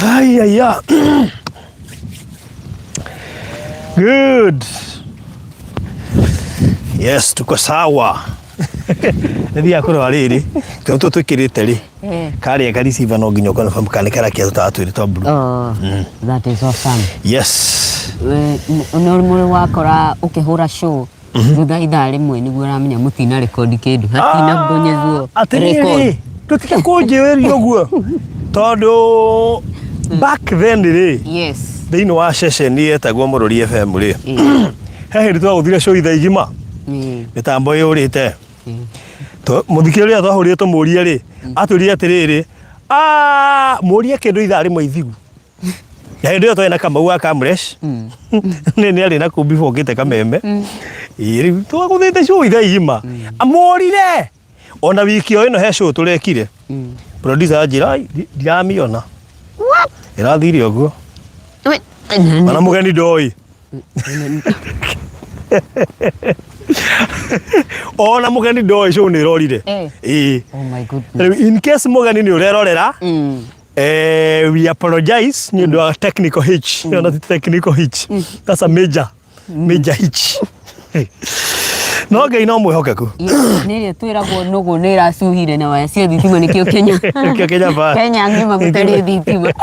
Haya. Good. Yes, tuko sawa. Ndia koro aliri. Tonto tukirite ri. Kari kari siva no ginyo kana famkane kara kia tutatu ri to blue. Oh. That is awesome. Yes. Unormore wakora ukihura show. Thutha ithaa rimwe niguo ramenya mutina record kindu hatina mbonyezuo record tutike kunjiweria guo tondu back then ri yes thiini wa session yetagwo Mururi FM ri he hindi twaguthire show ithaa igima mitambo yurite to muthikiriria twahurire tumurie ri aturie atiriri murie kindu ithaa rimwe ithigu hindi yo twena Kamau wa Kamresh ni ari na kumbi fogite kameme iri twaguthite show ithaa igima amorire ona wiki ino he show turekire producer ajira ndiramiona what irathire oguo mana mugeni ndoi ona mugeni ndoi show ni irorire oh my goodness in case mugeni ni urerorera we apologize ni ndo technical hitch not technical hitch that's a major hitch no ngai no mwihokeku nire twiragwo nugu nira suhire na waya cio thitima nikio Kenya ba Kenya ngima gutari thitima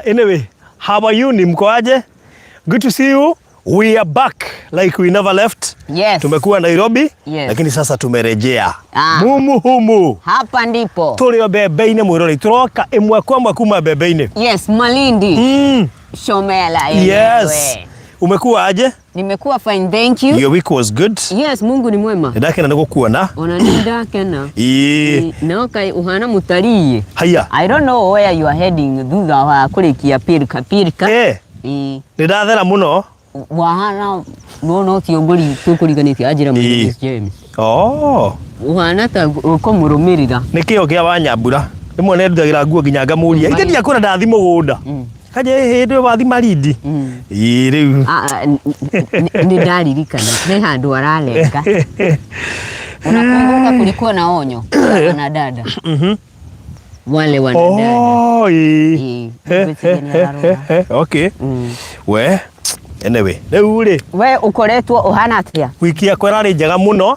anyway how are you nimkoaje good to see you we are back like we never left yes tumekuwa Nairobi lakini sasa tumerejea humu hapa ndipo tulio bebeine mwirori turoka imwe kwa mwe kuma bebeine yes Malindi Shomela yes umekuwa aje nimekuwa fine thank you your week was good yes Mungu ni mwema ndakena nigukuona ona ndakena noka uhana mutarie haya I don't know where you are heading thutha wa kurikia pirka ndathera muno wahana no tiongori tukuriganite ajira mu James uhana ta uko murumirira nikio kia wanyambura imwe ne ndugira nguo ginya ngamuria ite ndia kura ndathi mugunda kaje hindi wathi Malindi riu ni ndaririkana he handu aralenga unakumbuka kulikuwa na onyo na dada wale wanadada okay we anyway reure we ukoretwo uhana atia wiki yakwa rari njega muno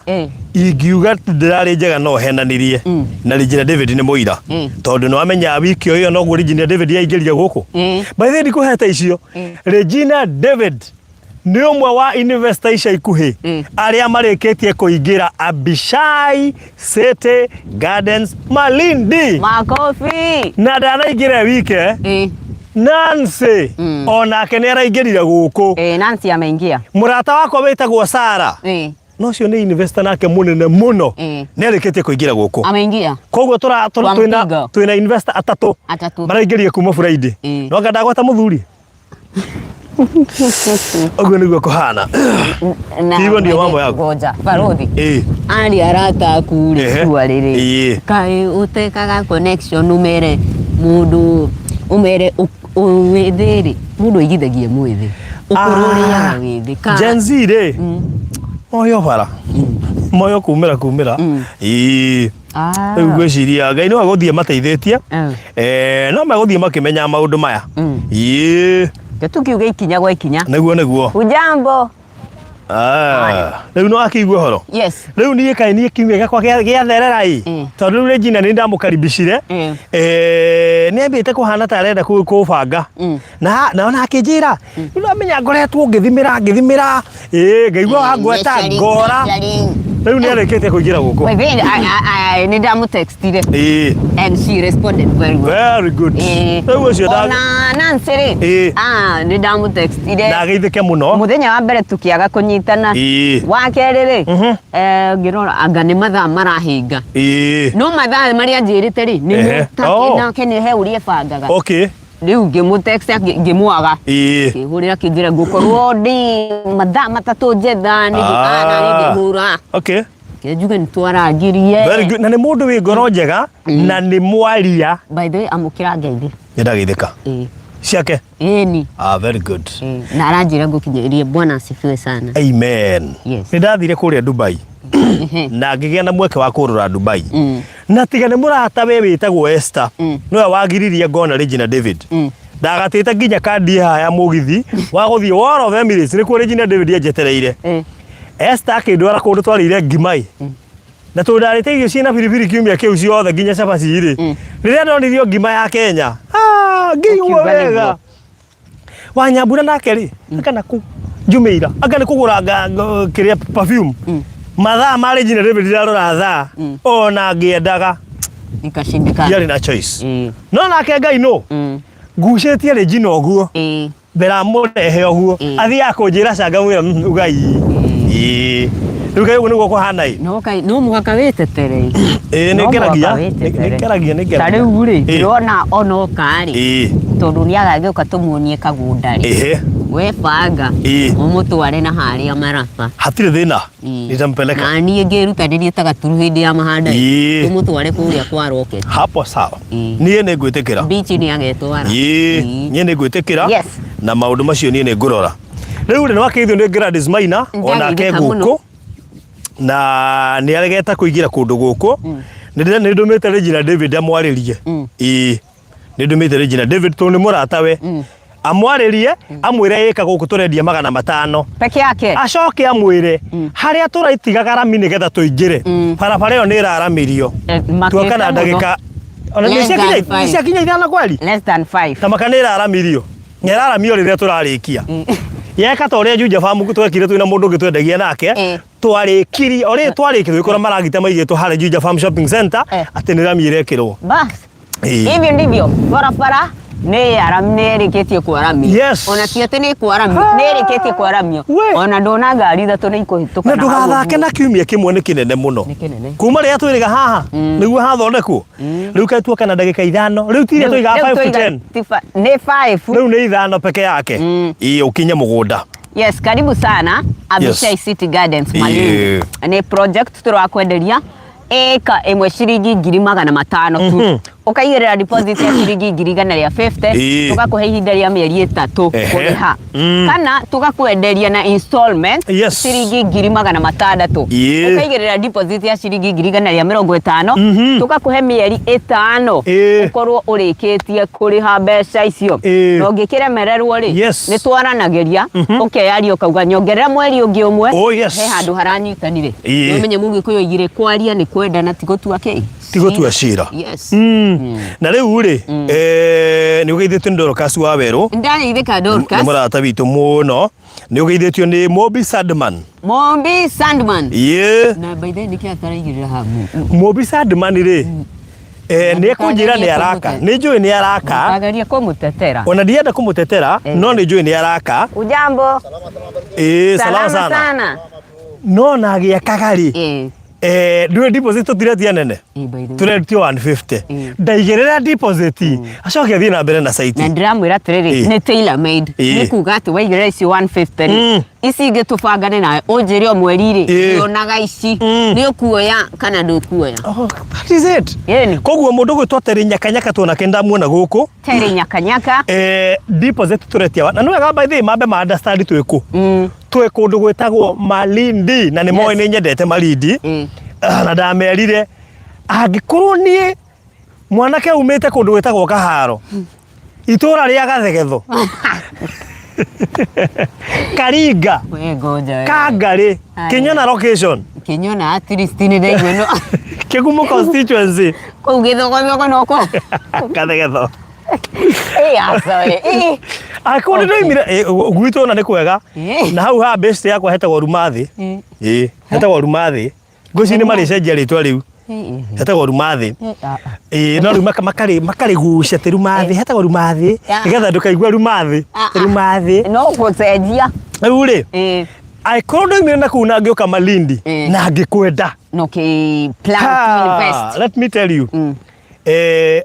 ingiuga ndirari njega no henanirie na Regina David ni muira tondu no amenya wiki iyo no Regina David yaingirire guku by the way ndikuheta icio Regina David ni umwe wa investor ica ikuhi aria marikitie kuingira Abishai City Gardens Malindi makofi na ndanaingira wike Nancy onake ni araingirire guku Nancy ameingia murata wako wetagwo Sara no cio ni investor nake munene muno ni arikitie kuingira guku ameingia koguo twina investor atatu maraingirie kuma Friday no ngada gwata muthuri oguo niguo kuhana hivyo ndio mambo yako goja barodhi ali arata kule kwa riri kai utekaga connection umere mundu umere uwethiri mundu igithagie mwithi ukururia withi ka Gen Z ri moyo bara moyo kumira gwiciria ngai no aguthie mateithĩtie no maguthie makimenya maundu maya tukiuga ikinya gwa ikinya niguo ujambo riu no akigwe horo yes riu nie kai nie kiuga gakwa giatherera tondu Regina ni ndamukaribishire ni ambite kuhana ta arenda kubanga na ona akinjira no amenya ngoretwo ngithimira ngaigua ngweta ngora riu ni arekete kuingira guku ni ndamutextire and she responded very good riu ucio na Nancy ni ndamutextire ndageithike muno muthenya wa mbere tukiaga kunyitana wa kerere ngirora anga ni mathaa marahinga no mathaa maria njirite ri ni mutakina kene he urie bangaga okay riu ngimutext ngimwaga ngihurira kingira ngukorwo ndi mathaa matatu njetha ni gikana ni ngihura okay kejuga nitwarangirie very good na ni mundu wi ngoro njega na ni mwaria by the way amukira ngeithi ndageithika ciake ni very good na aranjira ngukinyirie bwana asifiwe sana amen ni ndathire kuria Dubai na ngigia na mweke wa kurura Dubai na tigane murata we witagwo Esther no wagiririe ngona Regina David ndagatite nginya kandi ya mugithi wa guthie War of Emirates ni ku Regina David ajetereire Esther akindwara kundu twarire ngimai na tundarite irio ciina biribiri kiumia kiu ciothe nginya cabaci ri riria ndonirio ngima ya Kenya ngiigua wega Wanyambura nake ri akana ku Jumeira akana kugura kiria perfume mathaa ma Regina David ndarora thaa ona ngiendaga ikashindikana yari na choice no nake Ngai no ngucetie Regina oguo bera murehe oguo athi akunjira canga mwira Ngai Ruka yugo niguo kuhana no mugaka wetetere ningeragia tari uri ndona ono kari tondu ni agageuka tumuonie kagunda ri we banga umutware na haria maraba hatire thina nitampeleka na nie ngirutanirie ta gaturu hindi ya mahanda umutware kuria kwa rocket hapo sawa nie ningwitikira beach ni agetwara nie ningwitikira na maundu macio nie ngurora riu ni wakeithio ni Gladys Maina ona ke guku na ni aregeta kuigira kundu guku ni ndumite Regina David amwaririe ni ndumite Regina David to ni muratawe amwaririe amwire yeka guku turendia 500 peke yake acoke amwire haria turaitigaga rami ni getha tuingire barabara yo ni raramirio tuakana ndagika ona ni ciakinya ithana kweli less than 5 kama ni raramirio nyararamio riria turarikia yeka to ria Juja Farm twekire twina mundu ngitwendagia nake twarikiri ori twarikire ikora maragita maigeto hare Juja Farm Shopping Center ati ni ramire kirwo bas hivyo ndivyo barabara ne ariketie kwaramio ona tiate ni kwaramio ne riketie kwaramio ona ndona ngari thatu ni ikuhituka na ndugathake na kiumia kimwe ni kinene muno kuma ria twiriga haha niguo hathondekwo riu kai tuoka na ndagika 5 riu tiria twiga 5 to 10 ni 5 riu ni 5 peke yake ukinye mugunda. Yes, karibu sana Abishai City Gardens Malindi ni project turakwenderia eka imwe ciringi 500 tu ukaigirira deposit ya ciringi 150 tugakuhe ihinda ria mieri 3 kuriha kana tugakwenderia na installment ciringi 600 ukaigirira deposit ya ciringi 150 tugakuhe mieri 5 ukorwo urikitie kuriha mbeca icio no ngikiremererwo ri ni twaranageria ukeyari ukauga nyongerera mweri ungi umwe he handu haranyitanire no menye mugikuyo igire kwaria ni kwenda na tigotua kei tigotua cira na riu ri ni ugeithitio ni Dorcas wa Weru ndaithika Dorcas murata witu muno ni ugeithitio ni Mobi Sandman na by the way kiataraigirira hamu Mobi Sandman ri ni kunjira ni araka ni njui ni araka agaria kumutetera ona ndienda kumutetera no ni njui ni araka ujambo salama sana no na gia kagari dwe deposit tutiretia nene turetio 150 ndaigirira deposit acoke athie na mbere na site na ndiramwira tiriri ni tailor made ni kuga ati waigirira ici 150 ici ngitubangane nawe unjire mweri ri onaga ici ni ukuoya kana ndukuoya that is it koguo mundu gwitwa Terry Nyakanyaka tuona kenda muona guku Terry Nyakanyaka deposit turetia na no wega by the mabe ma understand twiku twe kundu gwitagwo Malindi na ni moe ni nyendete Malindi na ndamerire angikorwo nie mwanake umite kundu gwitagwo Kaharo itura ria Gathegetho Karinga Kangari Kinyona location Kinyona at least ni ndaigwe no Kigumo constituency ko githogomyo no ko Gathegetho asoe akoni no imire gwito na ni kwega na hau ha best yakwa hetagwo Rumathi hetagwo Rumathi ngoci ni mari cenjia ritwa riu hetagwo Rumathi no riu makari gucia te Rumathi hetagwo Rumathi nigetha ndukaigua Rumathi no gucenjia riu ri aikorwo no imire na kuna ngioka Malindi na ngikwenda no ki plan to invest let me tell you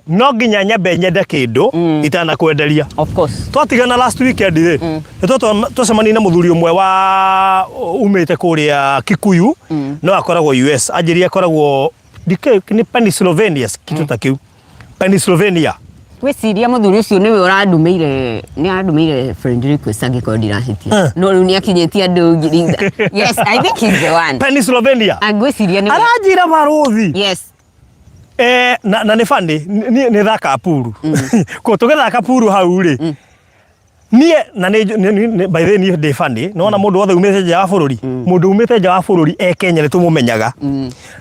no nginya nyambe nyende kindu itana kwenderia of course twatigana last weekend ri twacemania na muthuri umwe wa umite kuria Kikuyu no akoragwo US anjiria akoragwo ni Pennsylvania kitu ta kiu Pennsylvania weciria muthuri ucio niwe urandumeire friend request angiko ndirahitia no riu ni akinyetia andu ngirinda yes I think he's the one Pennsylvania agweciria ni aranjira baruthi yes na nĩ funny nĩ thaka puru ko tũgĩthaka puru hau rĩ niĩ na by the way niĩ ndĩ funny nona mũndũ wothe umĩte nja wa bũrũri mũndũ umĩte nja wa bũrũri Kenya nĩ tũmũmenyaga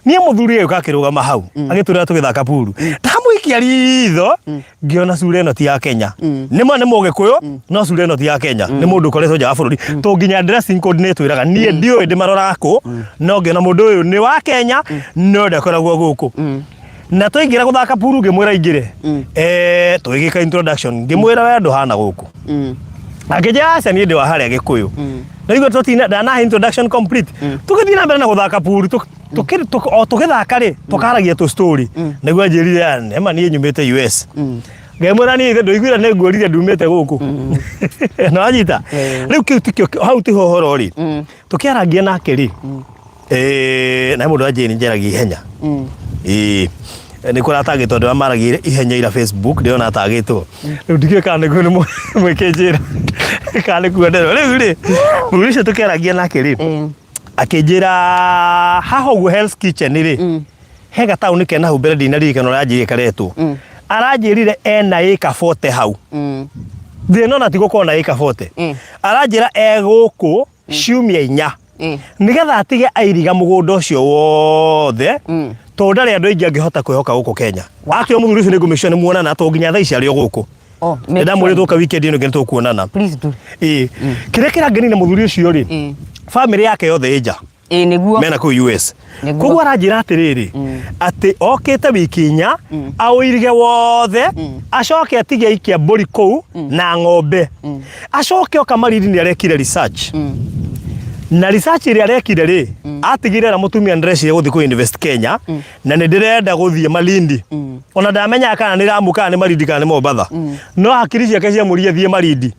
niĩ mũthuri ũyũ akĩrũgama hau agĩtũrĩra tũgĩthaka puru ndamũikia ritho ngĩona sura ĩno ti ya Kenya nĩma nĩ mũgĩkũyũ no sura ĩno ti ya Kenya nĩ mũndũ ũkoretwo nja wa bũrũri to nginya dressing code nĩ twĩraga niĩ ndiũĩ ndĩmaroraga kũ no ngĩona mũndũ ũyũ nĩ wa Kenya no ndakoragwo gũkũ na tũingĩra gũthaka puru ngĩmwĩra ingĩre tũgĩka introduction ngĩmwĩra we ndũhana gũkũ akĩnjĩra aca niĩ ndĩ wa harĩa Gĩkũyũ na igua tũtina ndanahe introduction complete tũgĩthiĩ na mbere na gũthaka puru tũgĩthaka rĩ tũkaragia tũ story nĩguo anjĩrire nema niĩ nyumĩte US ngemwĩra niĩ ndũiguire nĩ nguũrire ndumĩte gũkũ no anyita rĩu kĩu tikĩo hau tiho ũhoro rĩ tũkĩarangia nake rĩ na mũndũ anjĩrĩ njeragia ihenya nĩ kũratagĩtwo tondũ amaragire ihenya ira Facebook ndĩona atagĩtwo rĩu ndikĩũĩ kana nĩguo nĩ mwĩkĩnjĩra kana nĩkuo nderwo rĩu rĩ mũthuri ũcio tũkĩaragia nake rĩ akĩnjĩra haha ũguo Hell's Kitchen rĩ he gataũni kena hau mbere ndinaririkana ũranjĩrire karetwo aranjĩrire ena ĩka 40 hau ndĩnona ti gũkorwo na ĩka 40 aranjĩra egũkũ ciumia 4 nĩgetha atige airiga mũgũnda ũcio wothe to ndarĩ andũ aingĩ angĩhota kwĩhoka gũkũ Kenya akĩo mũthuri ũcio nĩngũmĩcio nĩ muonana to nginya thaa ici arĩ o gũkũ ndamwĩrĩtwo ka weekend ĩno nginya tũkuonana kĩrĩa kĩrangeni na mũthuri ũcio rĩ family yake yothe ĩnja nĩguo mena kũu US koguo aranjĩra atĩrĩrĩ atĩ okĩte wiki 4 aũirige wothe acoke atige aikia mbũri kũu na ng'ombe acoke oka Malindi nĩ arekire research na research ĩrĩa arekire rĩ atigire na mũtumia ndĩreciria gũthiĩ kũ invest Kenya na nĩ ndĩrenda gũthiĩ Malindi ona ndamenya kana nĩ Lamu kana nĩ Malindi kana nĩ Mombasa no hakiri ciake ciamũria thiĩ Malindi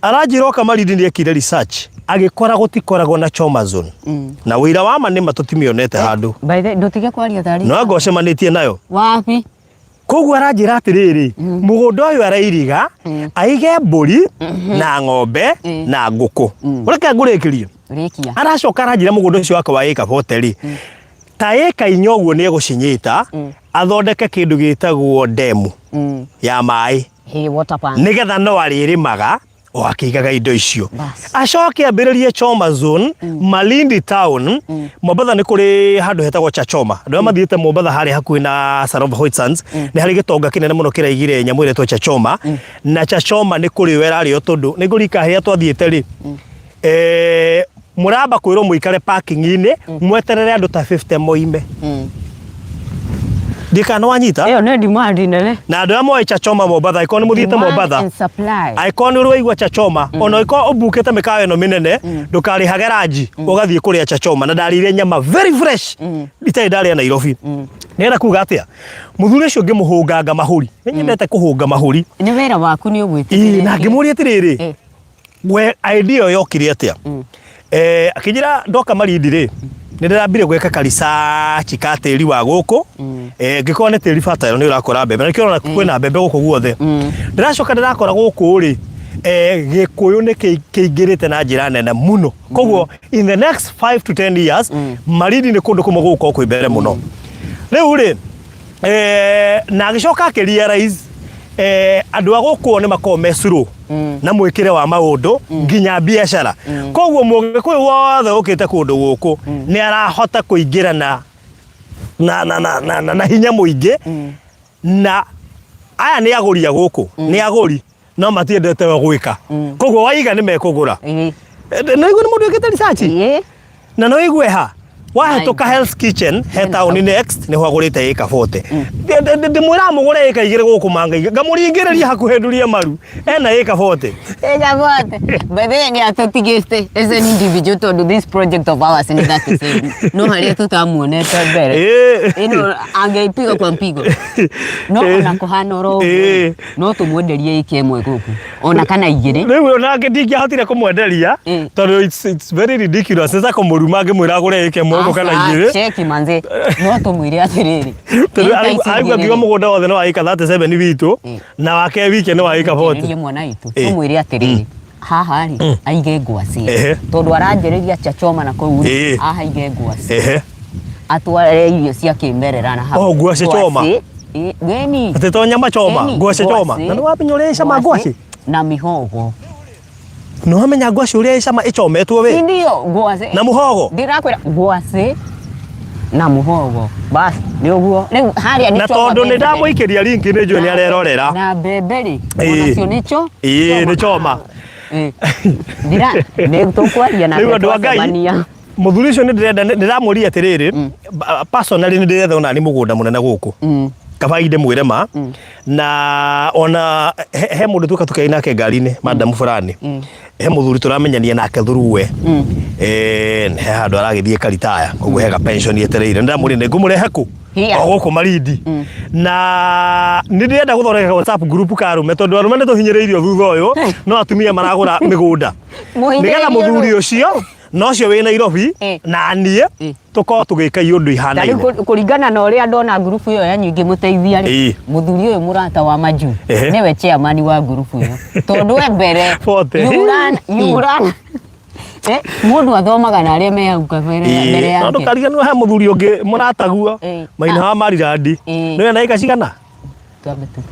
aranjĩra oka Malindi nĩ ekire research agĩkora gũtikoragwo na Choma Zone na wĩra wa ma nĩ matũtimĩonete handũ by the ndotige kwaria thari no ngocemanĩtie nayo wapi koguo aranjĩra atĩrĩrĩ mũgũnda ũyũ arairiga aige mbũri na ng'ombe na ngũkũ ũreke ngũrĩkĩrie aracoka aranjĩra mũgũnda ũcio wake wa ĩka 40 rĩ ta ĩka 4 ũguo nĩ egũcinyita athondeke kĩndũ gĩtagwo demu ya maĩ nĩgetha no arĩrĩmaga o akĩigaga indo icio acoke ambĩrĩrie Choma Zone Malindi town Mombasa nĩ kũrĩ handũ hetagwo Chachoma andũ mathiĩte Mombasa harĩ hakuhĩ na Sarova Hoitsans nĩ harĩ gĩtonga kĩnene mũno kĩraigire nyamũ ĩretwo Chachoma na Chachoma nĩ kũrĩ werarĩ o tondũ nĩ ngũrika hĩa twathiĩte rĩ mũramba kwĩrwo mũikare parking-inĩ mweterere andũ ta 50 moime ndikana wanyita ĩyo nĩ demand nene na andũ amwe Chachoma Mombasa iko nĩ mũthiĩte Mombasa iko nĩ ũrũigua Chachoma ona iko ũbukĩte mĩkawa ĩno mĩnene ndũkarĩhage ranji ũgathiĩ kũrĩa Chachoma na ndarĩire nyama very fresh itarĩ ndarĩa Nairobi nĩenda kuga atĩa mũthuri ũcio ngĩmũhũnganga mahũri nĩnyendete kũhũnga mahũri nĩ wĩra waku nĩ ũgwĩtĩkĩrĩte na ngĩmũria atĩrĩrĩ we idea ĩyo yokire atĩa akĩnjĩra ndoka Malindi rĩ nĩ ndĩrambire gweka karisachi ka tĩri wa gũkũ ngĩkorwo nĩ tĩri fertile nĩ ũrakora mbembe na kĩrona kwĩna mbembe gũkũ guothe ndĩracoka ndĩrakora gũkũ rĩ Gĩkũyũ nĩ kĩingĩrĩte na njĩra nene mũno koguo in the next 5 to 10 years Malindi nĩ kũndũ kũmwe gũkũ kwĩ mbere mũno rĩu rĩ na agĩcoka akĩrealize andũ a gũkũ nĩ makoragwo me slow na mwĩkĩre wa maũndũ nginya biacara koguo mũgĩkũyũ wothe ũkĩte kũndũ gũkũ nĩ arahota kũingĩra na hinya mũingĩ na aya nĩ agũri a gũkũ nĩ agũri no matiendete gwĩka koguo waiga nĩ mekũgũra na igũ nĩ mũndũ wĩkĩte research na no igue ha wahĩtũka Hell's Kitchen he taũni next nĩho agũrĩte ĩka 40 ndĩmwĩra mũgũre ĩka 2 gũkũ manga-inĩ ngamũringĩrĩria hakuhĩ ndurie maru ena ĩka 40 ĩka 40 by the way nĩ atũtigĩte as an individual tondũ this project of ours nĩ that is no harĩa tũtamuonete mbere ĩno angeipiga kwa mpigo no ona kũhana oro no tũmwenderie ĩka 1 gũkũ ona kana 2 rĩu ona ndingĩahotire kũmwenderia tondũ it's very ridiculous nĩ ta kũmũruma ngĩmwĩra agũre ĩka 1 kana 2 cheki manze no tũmwĩre atĩrĩrĩ aigua ngiuga mũgũnda wothe no wa ĩka 37 witũ na wake wike no wa ĩka 40 mwana witũ tũmwĩre atĩrĩrĩ haha rĩ aige ngwaci tondũ aranjĩrĩria Chachoma na kũu haha aige ngwaci atware irio cia kimerera na hau ngwaci choma geni ateto nyama choma ngwaci choma na no wamenya uria icama ngwaci na mihogo no wamenya ngwaci uria icama ichometwo we ndio ngwaci na muhogo ndirakwira ngwaci na muhogo bas ni uguo riu haria ni na tondu ni ndamuikiria link ni njue ni arerorera na beberi onacio nicho ni choma ndira ni tukwaria na twacemania muthuri ucio ni ndirenda ndiramuria atiriri personally ni ndiretha ona ni mugunda munene guku kabaide mwire ma na ona he mundu tukaina nake ngari-ini madam fulani he muthuri turamenyania nake thuruwe he handu aragithie karitaya koguo hega pension yetereire ndamuri ni ngumurehe ku guku Malindi na ni ndirenda guthoreka WhatsApp group karume tondu arume ni tuhinyiriirio thutha uyu no atumia maragura migunda nigetha muthuri ucio no cio wi Nairobi na nie tuko tugika iundu ihana ine kuringana na uria ndona group iyo ya nyingi muteithia ri muthuri uyu murata wa Maju niwe chairman wa group iyo tondu we mbere yurana mundu athomaga na aria me hau mbere yake no ndukariganirwo he muthuri ungi murataguo Maina wa Marirandi niwe na ikacigana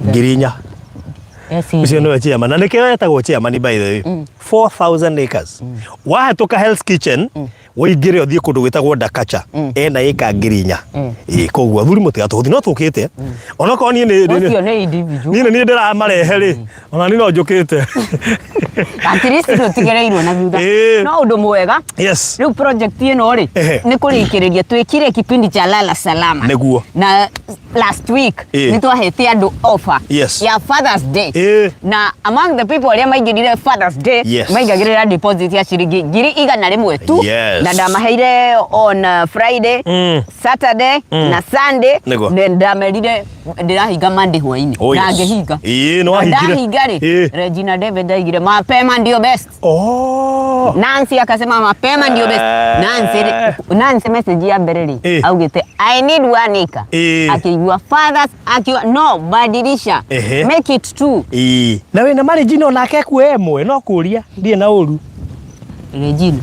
Ngirinya ucio niwe chairman na nikio yetagwo chairman by the way 4,000 acres wahatuka Hell's Kitchen woingire uthie kundu gwitagwo Dakacha ena eka Ngirinya koguo athuri mutigatuthi no tukite ona ko ni ucio ni individual ni ndira marehe ri ona ni no njukite at least tutigereirwo na thutha no undu mwega yes riu project ino ri ni kurikiriria twikire kipindi cha Lala Salama neguo na last week ni twahete andu offer ya Father's Day na among the people aria maigirire Father's Day maigagirira deposit ya shiringi 100 tu na ndamaheire on Friday Saturday na Sunday na ndamerire ndirahinga Monday hwaini na ngehinga no ahingire ndahingare Regina David aigire mapema ndio best Nancy akasema mapema ndio best Nancy message ya bereri augite I need 1 acre akigwa fathers akiwa no badilisha make it 2 na we na Regina onake kuemwe no kuria ndie na uru Regina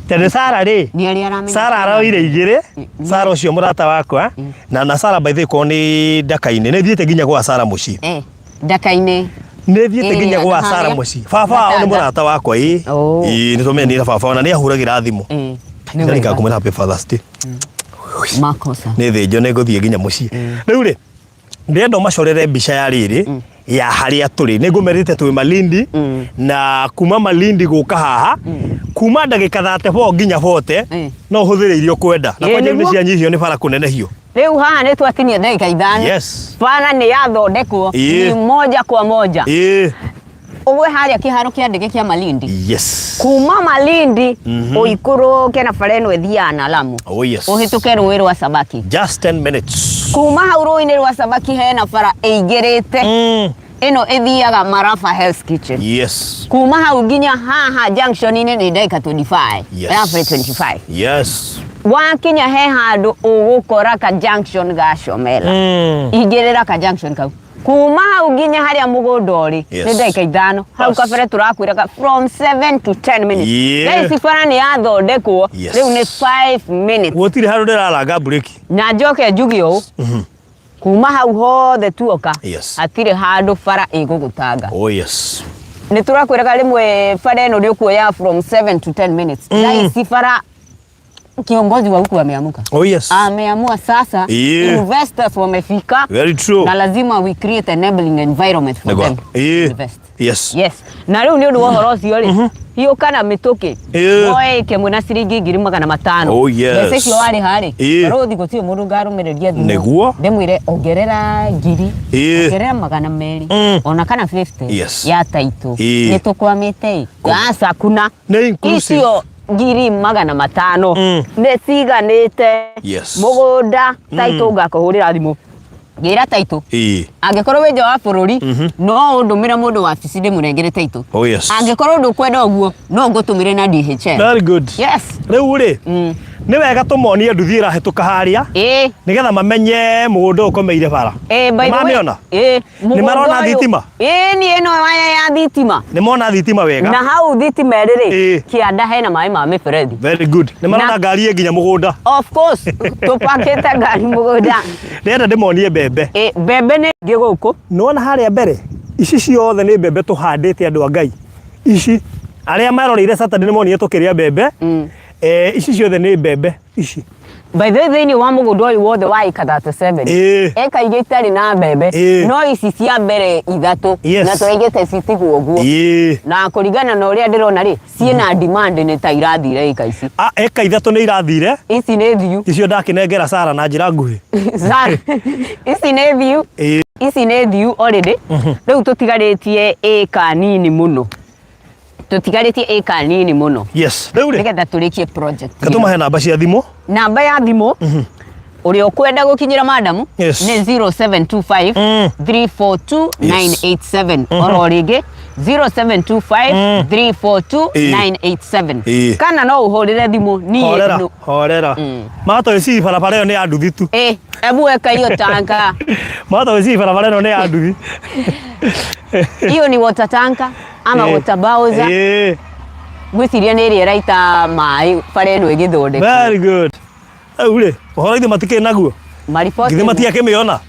tere Sara ri ni ari aramenya Sara aroire igire Sara ucio murata wakwa na Sara by the ko ni Dakaine ne thiete ginya gwa Sara muci Dakaine ne thiete ginya gwa Sara muci baba ni murata wakwa ni tumenira baba ona ni ahuragira thimu ni ngakumira happy Father's Day makosa ni thijo ne guthie ginya muci riu ri ndendo macorere mbica ya riri ya haria turi ni ngumerite twi Malindi na kuma Malindi guka haha kuma ndagika 34 nginya 40 no huthire irio kwenda na kwanja ni cianyihio ni bara kunene hiyo riu haha ni twatinie ndagika 5 bara ni yathondekwo ni moja kwa moja uwe haria kiharo kia ndege kia Malindi kuma Malindi uikuruke na fareno ethiana Lamu uhituke ruwi rwa Sabaki just 10 minutes kuma hau ruwi-ini rwa Sabaki hena bara igirite ino ethiaga Marafa Hell's Kitchen kuma hau nginya haha junction-ini ni ndagika 25 roughly 25 wakinya he handu ugukora ka junction ga Shomela igirira ka junction kau kuma hau nginya haria mugundori ni ndagika 5 hau kabere turakwiraga from 7 to 10 minutes guys bara ni yathondekwo riu ni 5 minutes gutire handu ndiraranga break na njoke njugio kuma hau hothe tuoka atire handu bara igugutanga ni turakwiraga rimwe bara ino rikuoya from 7 to 10 minutes guys bara kiongozi wa huku ameamuka ameamua sasa investors wamefika na lazima we create enabling environment for them invest na riu ni undu wa horo cio ri hiyo kana mituki oe kemwe na ciringi 500 message yo ari hari rothi gutio mundu ngarumireria thimu neguo ndemwire ongerera 1,000 ongerera 200 ona kana 50 ya taito ni tukwamite gasa kuna icio 500 neciganite mugunda taito ngakuhurira thimu ngira taito angikorwo wenja wa bururi no undumire mundu wa ofisi ndimurengere taito angikorwo ndukwenda uguo no ngutumire na DHL very good riu ri Nĩ wega tũmonie nduthi ĩrahĩtũka harĩa. Nĩgetha mamenye mũgũnda ũkomeire bara. Mamĩona? Nĩ marona thitima? Niĩ ĩno waya ya thitima. Nĩ mona thitima wega? Na hau thitima rĩrĩ kĩanda hena maĩ ma mĩberethi. Very good. Nĩ marona ngari nginya mũgũnda. Of course. Tũpakĩte ngari mũgũnda. Ndĩrenda ndĩmonie mbembe. Mbembe nĩ ingĩ gũkũ. Nĩwona harĩa mbere? Ici ciothe nĩ mbembe tũhandĩte andũ a Ngai. Ici arĩa maroreire Saturday nĩ monire tũkĩrĩa mbembe. Ici ciothe nĩ mbembe ici. By the way, thĩinĩ wa mũgũnda ũyũ wothe wa ĩka 37 eka iria itarĩ na mbembe no ici cia mbere ithatũ na tũraigĩte citigwo ũguo na kũringana na ũrĩa ndĩrona rĩ ciĩna demand nĩ ta irathire ĩka ici. Eka ithatũ nĩ irathire. Ici nĩ thiu. Icio ndakĩnengera Sara na njĩra nguhĩ. Ici nĩ thiu. Ici nĩ thiu already. Rĩu tũtigarĩtie ĩka nini mũno. Tũtigarĩtie ĩka nini mũno. Yes. Rĩu rĩ nĩgetha tũrĩkie project. Katũmahe namba cia thimũ. Namba ya thimũ ũrĩa ũkwenda gũkinyĩra madam nĩ 0725 342 987 oro rĩngĩ 0725 342 987 kana no ũhũrĩre thimũ niĩ. Horera. Mato ĩci barabara ĩyo nĩ ya nduthi tu. Ebu weka hiyo tanka. Mato ĩci barabara ĩyo nĩ ya nduthi. Hiyo ni water tanka ama water bowser. Gwĩciria nĩ ĩrĩa ĩraita maĩ bara ĩno ĩgĩthondeka. Very good. Rĩu ũhoro ithe matikĩrĩ naguo. Maripoti. Githĩ matiakĩmĩona.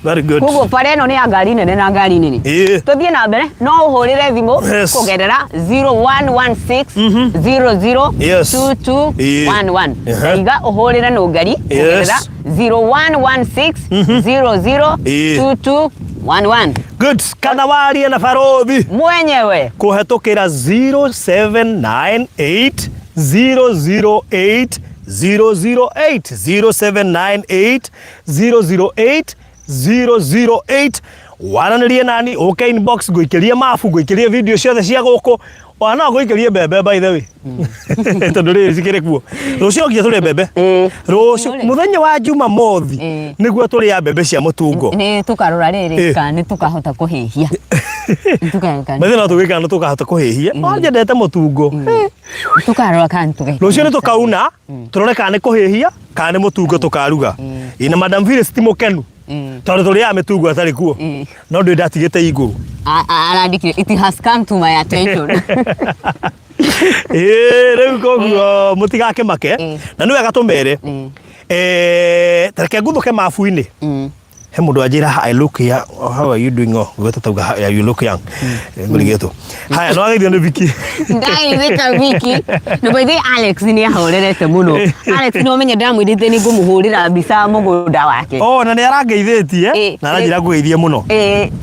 Very good. Koguo bara ĩno nĩ ya ngari nene na ngari nini. Tũthiĩ na mbere no ũhũrĩre thimũ kũgerera 0116 00 2211. Iga ũhũrĩre no ngari kũgerera 0116 00 2211. Good. Kana warie na Barothi mwenyewe kũhetũkĩra 0798 008 008 0798 008 008 waranĩrie nani ũke inbox ngũikĩrie mabu ngũikĩrie video ciothe cia gũkũ wana ngũikĩrie mbembe by the way tondũ rĩrĩ cikĩrĩ kuo rũciũ nginya tũrĩa mbembe rũciũ mũthenya wa Jumamothi nĩguo tũrĩa mbembe cia mũtungo nĩ tũkarora rĩrĩ kana tũkahota kũhĩhia Methĩ no tũgĩkana nĩ tũkahota kũhĩhia no njendete mũtungo tũkarora kana tũgĩkana rũciũ nĩ tũkauna tũrore kana nĩ kũhĩhia kana nĩ mũtungo tũkaruga ina Madam Phyllis ti mũkenu tondũ tũrĩaga mĩtungo atarĩ kuo no ndĩ ndatigĩte igũrũ arandĩkire it has come to my attention. Rĩu koguo mũtigakĩmake na nĩ wega tũmere tareke nguthũke mabu-inĩ he mũndũ anjĩra I look young. How are you doing? Gwetũtauga you look young. Mũrigeto. Haya no ageithio nĩ Viki. Ndaigwĩta Viki. No by the Alex nĩ ahorerete mũno. Alex no menye ndamwĩrĩte nĩ ngũmũhũrĩra mbica mũgũnda wake. Na nĩ arangeithĩtie na aranjĩra ngũgeithie mũno.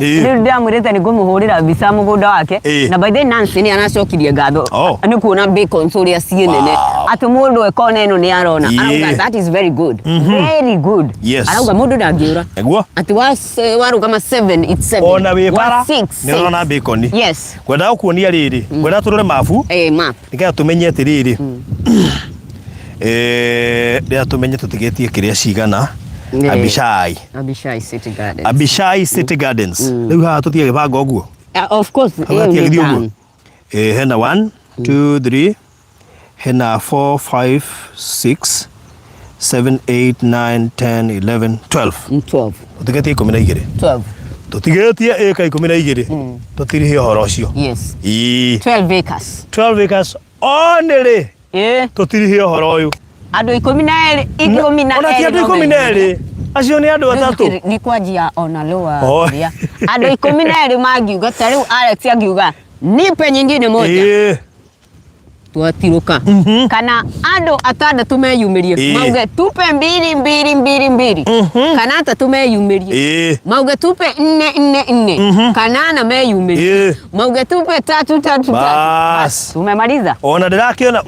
Rĩu ndamwĩrĩte nĩ ngũmũhũrĩra mbica mũgũnda wake. Na by the Nancy nĩ anacokirie ngatho. Nĩ kuona bacon ũrĩa ciĩ nene. Atĩ mũndũ ekona ĩno nĩ arona. Arauga that is very good. Very good. Arauga mũndũ ndangĩũra. Ati warugama 7 it's 7 ona wĩ bara nĩ ũrona bacon. Yes. Ngwenda gũkuonia rĩrĩ ngwenda tũrore mabu map nĩgetha tũmenye atĩrĩrĩ rĩrĩa tũmenye tũtigĩtie kĩrĩa cigana Abishai City Gardens. Abishai City Gardens. Rĩu haha tũtige gĩbanga ũguo. Of course. Hena 1 2 3 hena 4 5 6 7 8 9 10 11 12. Tũtigĩtie 12. Tũtigĩtie ĩka 12. Tũtirihie ũhoro ũcio. Yes. 12 acres. 12 acres only. Tũtirihie ũhoro ũyũ. Andũ 12. Ona ti andũ 12. Acio nĩ andũ atatũ. Nĩ kwanjia ona lower. Andũ 12 mangiuga ta rĩu Alex angiuga nipe nyingine moja. Twatiruka kana andũ atandatũ meyumĩrie mauge tupe 2 kana atatũ meyumĩrie mauge tupe 4 kana ana meyumĩrie mauge tupe 3 bas tumemaliza. Ona ndĩrakĩona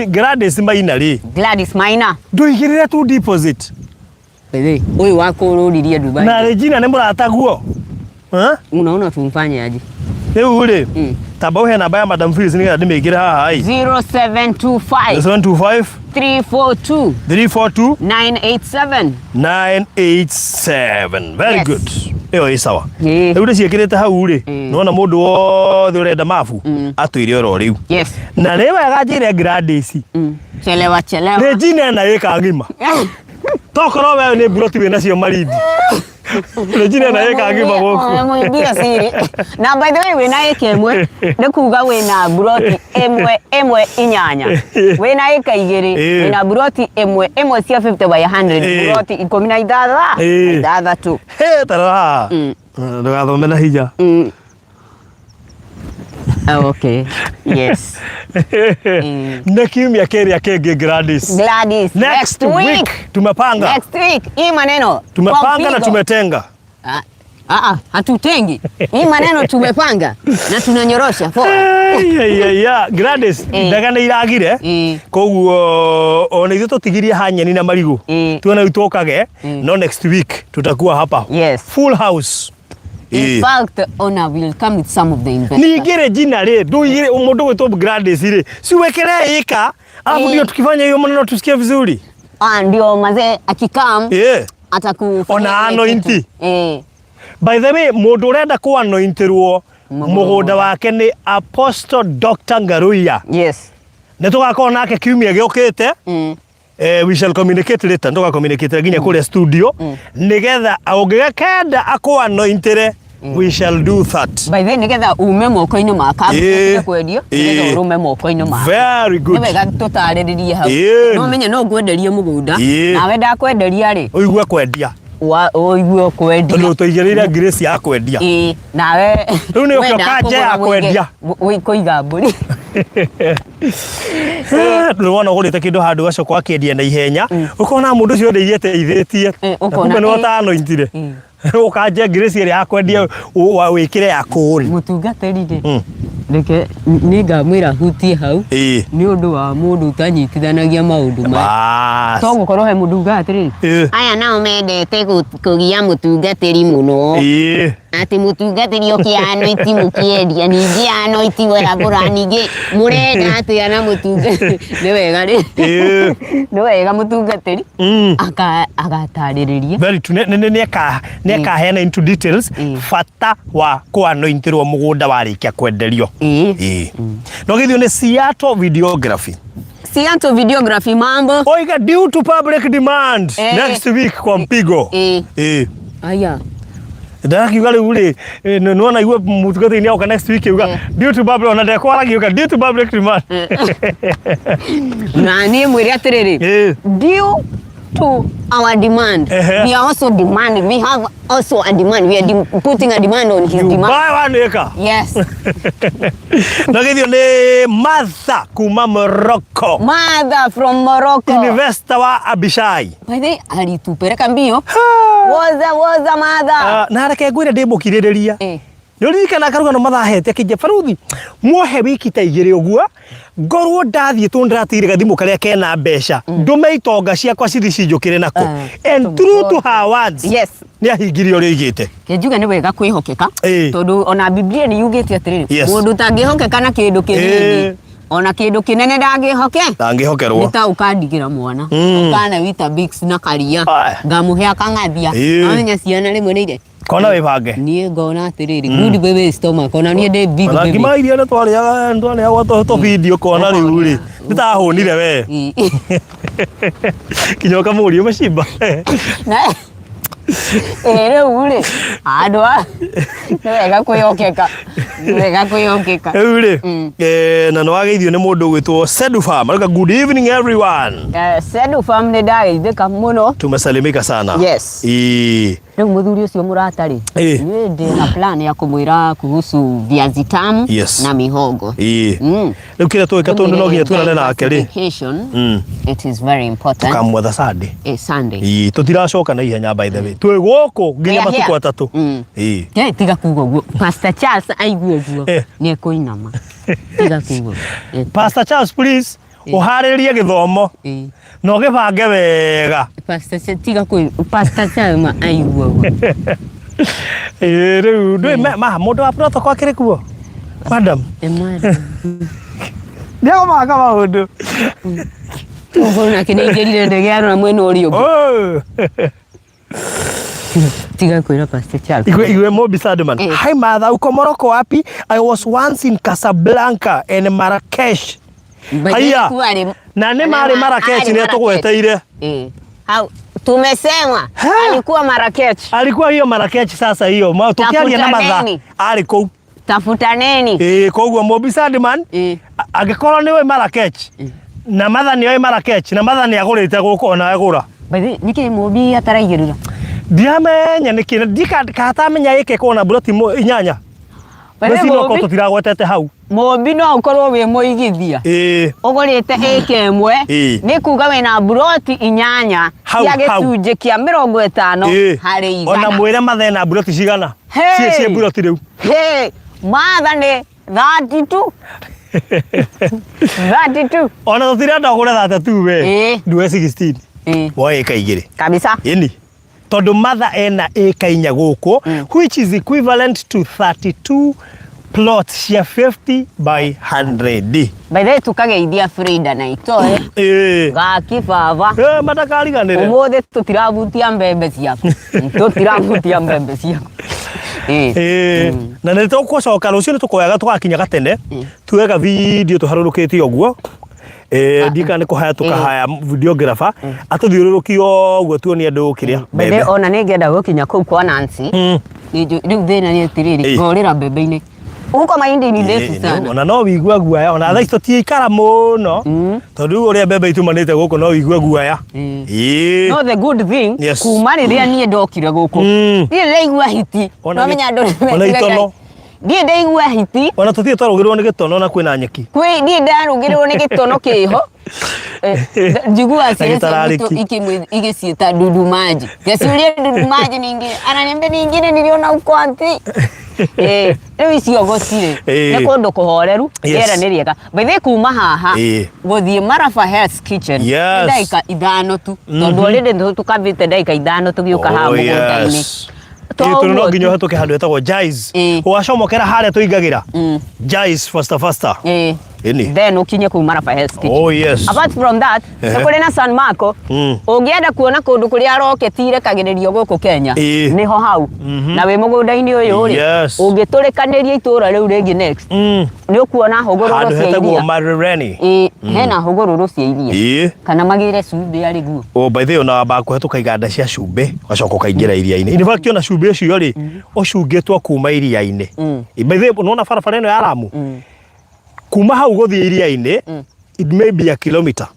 Gladys Maina rĩ Gladys Maina ndũigĩrĩre tu deposit ũyũ wa kũrũririe Dubai na Regina nĩ mũrata guo unaona tumfanye aje rĩu rĩ tamba ũhe namba ya Madam Phyllis nĩgetha ndĩmĩkĩre haha 0725 342 987. Very good. Ĩyo ĩ sawa. Rĩu ndĩciĩkĩrĩte hau rĩ, nĩwona mũndũ wothe ũrenda mabu atũire oro rĩu. Yes. Na nĩ wega njĩre Gladys. Chelewa. Regina ena ĩka ngima. Tokorwo wewe nĩ buroti wĩna cio Malindi. Regina ena ĩka ngima gũkũ. Mũimbia siri. Na by the way wĩna ĩka ĩmwe nĩ kuga wĩna buroti ĩmwe inyanya. Wĩna ĩka igĩrĩ wĩna buroti ĩmwe cia 50 by 100 buroti 16. Tarara. Ndũgathome na hinya. Okay. Yes. Na kiumia kĩrĩa kĩngĩ Gladys. Next week. Tumepanga. Next week. Hii maneno. Tumepanga na tumetenga. Hatutengi. Hii maneno tumepanga na tunanyorosha. Gladys, ndaga nĩ iragire. Koguo ona ithuĩ tũtigirie hanyeni na marigũ. Tuona itokage. No next week tutakuwa hapa. Yes. Full house. In fact, Ona will come with some of the investors. Nigere jina re, nduigire mundu wetwo Gladys re. Si wekele ika, alafu ndio tukifanya hiyo maneno tusikie vizuri. Ndio mazee akikam. Atakufanya. Ona anointi. By the way, mundu urenda ku anointirwo mugunda wake ni Apostle Dr. Ngaruiya. Yes. Netugakorwo nake kiumia giukite. We shall communicate later. Ndoga communicate nginya kule studio. Nigetha ungigakenda aku anointere. We shall do that. By the way, nigetha ume moko-ini maka kwendio, nigetha urume moko-ini maka. Very good. Niwega tutariririe hau. No menye no ngwenderie mugunda. Nawe ndakwenderia ri. Uigwe kwendia. Uigwe kwendia. Tondu tuigereire grace ya kwendia. Nawe. Riu ni ukioka nje ya kwendia. Kuiga mburi. Nĩwona ũgũrĩte kĩndũ handũ gacoka akĩendia na ihenya ũkona mũndũ ũcio ndeithĩte ithĩtie kumbe nĩ ũtanointire ũkanjia Grace ĩrĩa yakwendia wĩkĩre ya kũũri mũtungatĩri rĩ reke nĩ ngamwĩra hutie hau nĩ ũndũ wa mũndũ ũtanyitithanagia maũndũ maya to gũkorwo he mũtungatĩri aya nao mendete kũgia mũtungatĩri mũno ati mũtungatĩri ũkĩanoiti mũkĩendia ningĩ anoiti wagũra ningĩ mũrenda atĩa na mũtungatĩri nĩ wega rĩ nĩ wega mũtungatĩri agatarĩrĩria very true nĩ akaheana into details bata wa kũanointirwo mũgũnda warĩkia kwenderio no githio nĩ Seattle Videography. Seattle Videography mambo. Oiga due to public demand next week kwa mpigo. Aya. Ndakiuga rĩu rĩ nĩwona igwe mũtungatĩri oka next week uga due to public ona ndekwaragiuga due to public demand. Na niĩ mwĩre atĩrĩrĩ due to our demand we are also demanding, we have also a demand, we are putting a demand on his demand. Buy one acre. Yes. Nagithio nĩ Martha kuma Morocco. Martha from Morocco. Investor wa Abishai. By the way alitupeleka mbio. Woza Martha. Na reke ngwĩre ndĩmũkirĩrĩria. Nĩũririkana karugano mathahete kĩnje baruthi muohe wiki ta igĩrĩ ũguo ngorwo ndathiĩ tu ndĩratigire gathimũ karĩa kena mbeca ndume itonga ciakwa cithi nako and true to her words yes nĩ ahingirie ũrĩa oigĩte kĩnjuga nĩ wega kwĩhokeka tondũ ona Biblia nĩ yugĩte atĩrĩrĩ mũndũ tangĩhokeka na kĩndũ kĩnini ona kĩndũ kĩnene ndangĩhokerwo nĩ ta ũkandigĩra mwana ũkana wita Bix na karia ngamũhe akang'athia amenya ciana rĩmwe nĩ ire kona wibange niĩ ngona atĩrĩrĩ good baby stomach ona niĩ ndĩ big baby ngima iria nĩ twarĩaga to video kona rĩu rĩ nĩtahũnire we kinyoka mũriũ macimba rĩu rĩ andũ nĩ wega kwĩhokeka rĩu rĩ na nĩwageithio nĩ mũndũ gwĩtwo Sedufam arauga good evening everyone Sedufam nĩ ndageithĩka mũno tumesalimika sana yes rĩu mũthuri ũcio mũratarĩ niĩ ndĩ na plan ya kũmwĩra kuhusu viazi tamu na mihogo rĩu kĩrĩa twĩka tondũ no nginya tuonane nake rĩ it is very important tukamwetha Sunday tũtiracoka na ihenya by the way twĩ gũkũ nginya matukũ atatũ tiga kuga ũguo Pastor Charles aigua ũguo nĩ ekũinama tiga kuga Pastor Charles please ũharĩrĩrie gĩthomo na ũgĩbange wega Pastor Charles aigua ũguo rĩu ndũĩ mũndũ wa protocol akĩrĩ kuo madam nĩagũmaka maũndũ ũguo nake nĩ aingĩrire ndege ya mwena ũrĩa ũngĩ Tiga kwira Pastor Charles. Iwe Mobi Sadman. Hi mother, uko Morocco wapi? I was once in Casablanca and Marrakesh. Haya. Na ne Marrakesh ni atugweteire. Hau tumesema alikuwa Marrakesh. Alikuwa hiyo Marrakesh sasa hiyo. Tukiaria na matha aliko. Tafutaneni. Koguo Mobi Sadman. Agikorwo niwe Marrakesh. Na matha ni oi Marrakesh na matha ni agurite guko ona agura. Bathi niki Mobi ataraigirira. Ndiamenya nikina ndikatamenya ike kona buroti inyanya. Basi no ko tutiragwetete hau. Mobi no ukorwo wi muigithia. Ugurite ike imwe ni kuga wina buroti inyanya cia gicunje kia 50 hari igana. Ona mwire mathe na buroti cigana. Cie buroti riu. Matha ni 32. 32. Ona tutirenda ugure 32 we. Nduwe 16. Woe ika igire. Kabisa. Yeni. Tondu matha ena eka inya guku which is equivalent to 32 plots cia 50 by 100. By the way tukageithia Frida na itoe. Gaki baba. Matakariganire. Umuthi tutirabutia mbembe ciaku. Tutirabutia mbembe ciaku. Na nito gucoka rucio ni tukoyaga tugakinya gatene tuwega video tuharurukite oguo ndika ni kuhaya tukahaya videographer atuthiururukio guo tuonie andu kiria mbembe ona ni ngenda gukinya kuu kwa Nancy riu thina ni atiriri ngorira mbembe-ini uko mahindi ni ndefu sana ona no wigua guaya ona thaa icio ti ikara muno tondu uria mbembe itumanite guku no wigua guaya no the good thing kuma riria nie ndokire guku ni ndeigua hiti no menya andu ona itono Ndie ndeigua hiti. Ona tuthie twarugirwo ni gitono na kwina nyeki. Kwi ndie ndarugirwo ni gitono kiho. Njigua sisi igiciita dudu maji. Yasiulie dudu maji ningi. Ananiambia ningine niliona uko anti. Riu icio gocire. Ni kundu kuhoreru. Yera ni riega. Bethe kuma haha. Guthie Marafa Health Kitchen. Ndaika 5 tu. Tondu already tukavite ndaika 5 tugiuka haha mugunda-ini. Tunu no nginyo hatuke handu etagwo Jais wacomokera haria tuingagira Jais faster then ukinye ku Marafa Health Kitchen. Oh yes. Apart from that kuri na San Marco ungienda kuona kundu kuria roketire kagiririo guku Kenya niho hau na wi mugunda-ini uyu ri ungiturikaniria itura riu ringi next ni ukuona hugururu cia iria Marereni hena hugururu cia iria kana magire cumbi ari guo. Oh by the way ona bakuhetuka iganda cia cumbi gacoka kaingira iria-ini in fact ona cumbi ucio ri ucungitwo kuma iria-ini by the way unaona barabara ino ya Lamu kuma hau guthie iria-ini it may be a kilometer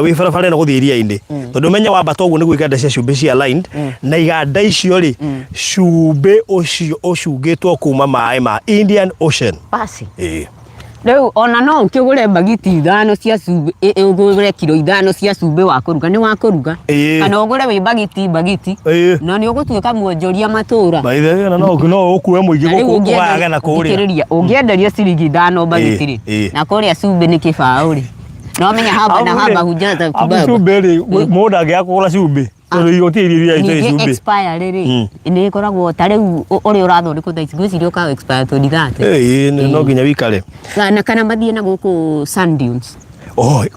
wi barabara ino guthie iria-ini tondu menya wambata uguo niguo iganda cia cumbi cia aligned na iganda icio ri cumbi ucio ucungitwo kuma maai ma Indian Ocean basi riu ona no ukigure bagiti 5 cia cumbi ugure kilo 5 cia cumbi wa kuruga ni wa kuruga kana ugure wi bagiti no ni ugutuika muonjoria matura baithe no ukue muingi guku waga na kuria ungienderia ciringi 5 bagiti ri na kuria cumbi ni kibauri no menya haba na haba hujata kibaba cumbi ri mundu angiakugura cumbi tondu igotiriria ite cumbi expire riri ni ikoragwo ta riu uri urathondekwo thaa ici gwiciria uka expire to digate no nginya wikare na kana mathie na guku Sand Dunes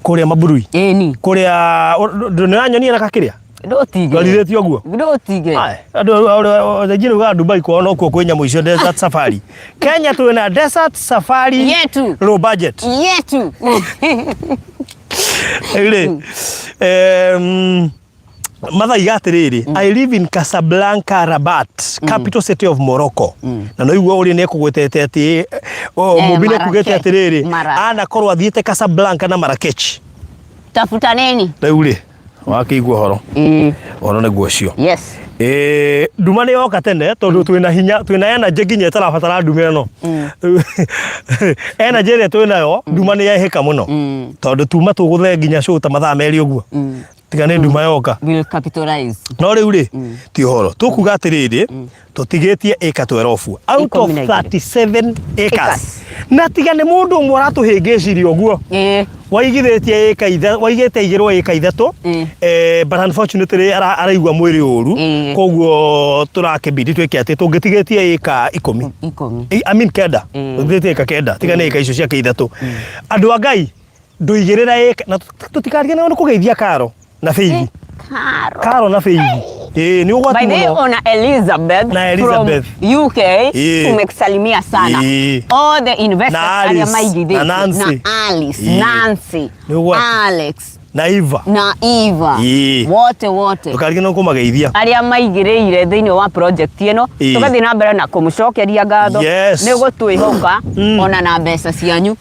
kuria Maburui ni kuria ndonanyonia na kakiria ndotige gariretio guo ndotige andu thejini ga Dubai kwa no kwa kwenya muico desert safari Kenya tuena desert safari yetu low budget yetu ile matha igatiriri I live in Casablanca Rabat capital city of Morocco na no igua uri ne kugwetete ati mubine kugete atiriri ana korwa thiete Casablanca na Marrakech tafutaneni riu wakigua horo ono ne guocio yes nduma ni yoka tene tondu twina hinya twina energy nginya tarabatara ndume no energy ria twina yo nduma ni yahika muno tondu tuma tuguthe nginya show ta mathaa meri uguo tiga ni nduma yoka will capitalize no riu ri ti horo tukuga atiriri tutigetie eka 12 out of 37 acres na tiga ni mundu umwe aratuhingicirio guo waigithitie eka itha waigite igirwo eka ithatu but unfortunately araigwa mwiri uru koguo turakibidi tweke ati tungitigetie eka 10 I mean kenda tungitigetie eka kenda tiga ni eka icio cia ithatu andu a Ngai nduigirira eka na tutikaria no kugeithia karo na feithi Karo na Faith ni ugwati muno. By the way, ona Elizabeth from UK tumekisalimia sana. All the investors aria maigithĩtie na Alice, Nancy, Alex na Eva wote tukarigina kumageithia aria maigĩrĩire thĩinĩ wa project ĩno tugathii na mbere na kũmũcokeria ngatho nĩguo twĩhoka ona na mbeca cianyu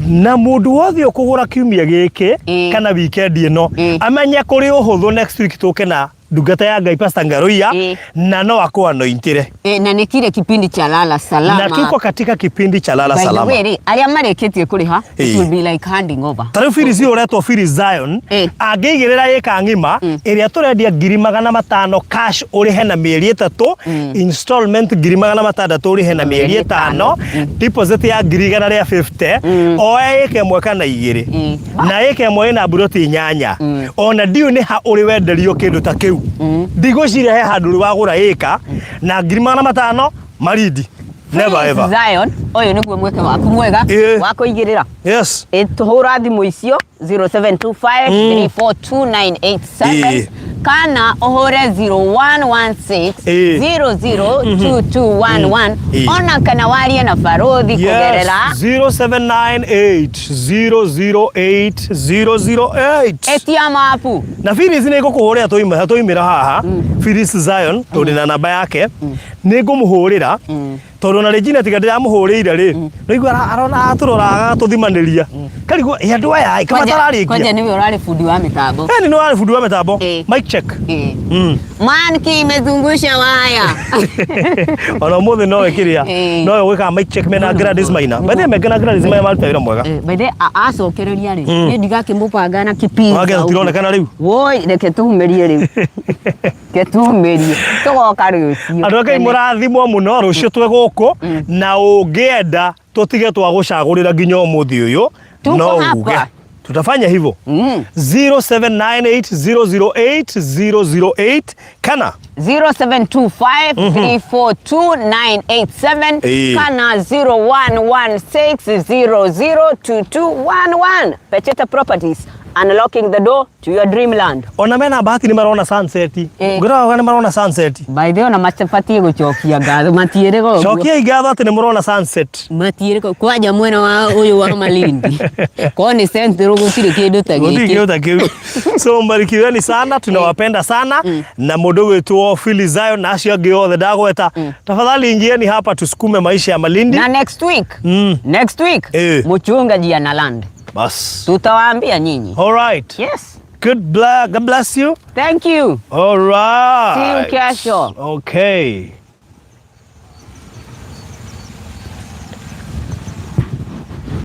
na mundu wothe ukugura kiumia giki kana weekend ino amenye kuri uhuthu next week tuke na ndungata ya Ngai Pastor Ngaruia na no anointire na nikire kipindi cha Lala Salama na tuko katika kipindi cha Lala Salama. By the way, aria mareketie kuriha it will be like handing over. Tarifiri cio uretwo Phyllis Zion angĩigĩrĩra ĩka ng'ima ĩrĩa tũrendia 500,000 cash ũrĩhe na mĩeri 3 installment 600,000 ũrĩhe na mĩeri 5 deposit ya 150 oya ĩka ĩmwe kana igĩrĩ na ĩka ĩmwe ĩna buroti 8 ona ndiũ nĩ ha ũrĩ wenderio kĩndũ ta kĩu ndigũciria he handũ wagũra ĩka na 500,000 maridi never ever. Zion oyo niguo mweke waku mwega wa kũigĩrĩra. Yes. Tuhura thimũ icio 0725342987 kana uhure 0116002211 ona kana warie na Farothi kugerera 0798008008 etia mapu na Phyllis nĩ ngũkũhũrĩra tũimĩra haha Phyllis Zion tondũ na namba yake nĩ ngũmũhũrĩra tondũ na Regina tiga ndĩramũhũrĩire rĩ nĩigua arona atũroraga tũthimanĩria karigwo andũ aya kama tararĩkia kwanja nĩwe ũrarĩ fundi wa mitambo ni ũrarĩ fundi wa mitambo mic check man kimezungusha waya ona mũthĩ no wĩkĩrĩa no gwĩka mic check mena Gladys Maina bende megana Gladys Maina maruta wĩra mwega bende acokereria rĩ nĩ ndigakĩmũbanga na kipindi wage tũtironekana rĩu woi reke tũhumerie rĩu ke tũhumerie tũgoka rũciũ andũ akai mũrathimwo mũno rũciũ twĩ gũkũ na ũngĩenda tũtige twagũcagũrĩra nginya ũmũthĩ ũyũ no uge tutafanya hivyo 0798008008 kana 0725342987 kana 0116002211 Pecheta Properties, unlocking the door to your dreamland. Ona mena bahati ni marona sunset. Ngora ni marona sunset. By the way, ona machapatie gucokia ngatho matiere go. Cokia ngatho ati ni marona sunset. Matiere go kwaja mwena wa uyu wa Malindi. Kwa ni centro gutire kindu ta giki. Gutire ta giki. So mbarikiweni sana, tunawapenda sana na mundu wetu Phyllis Zion na acio angi othe ndagweta. Tafadhali ingieni hapa tusukume maisha ya Malindi. Na next week muchungaji ana land. Bas. Tutawaambia nyinyi. All right. Yes. God bless you. Thank you. All right. See you kesho. Okay.